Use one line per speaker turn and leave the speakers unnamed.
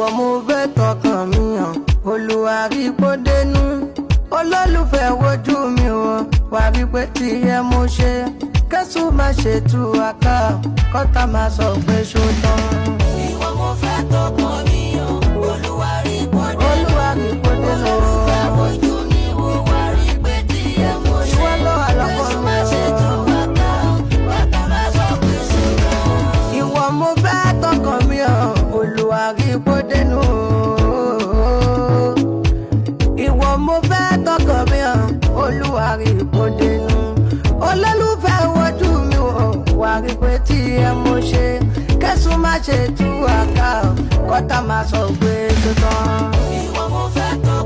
ìwọ mo fẹ́ tọkàn mi hàn Olúwa rí kó dénú olólùfẹ́ wojú mi wò wá rí pé tiẹ̀ mo ṣe kẹ́sùn má ṣe tú àká kọ́tà má sọ pé ṣó tán.
Ìwọ mo fẹ́ tọkàn mi hàn Olúwa rí kó dénú olólùfẹ́ wojú mi wò wá rí pé tiẹ̀ mo ṣe kẹ́sùn má ṣe tú àká kọ́tà má sọ pé ṣó tán.
Ìwọ mo fẹ́ tọkàn mi hàn Olúwa rí kó dénú ìwọ mo fẹ́ tọkàn mi hàn Olúwa rí kó dénú olólùfẹ́ wojú mi wò wá rí pé tiẹ̀ mo ṣe kẹ́sùn má ṣe tú àká kọ́tà má sọ pé ṣó tán.
Ìwọ mo fẹ́ tọkàn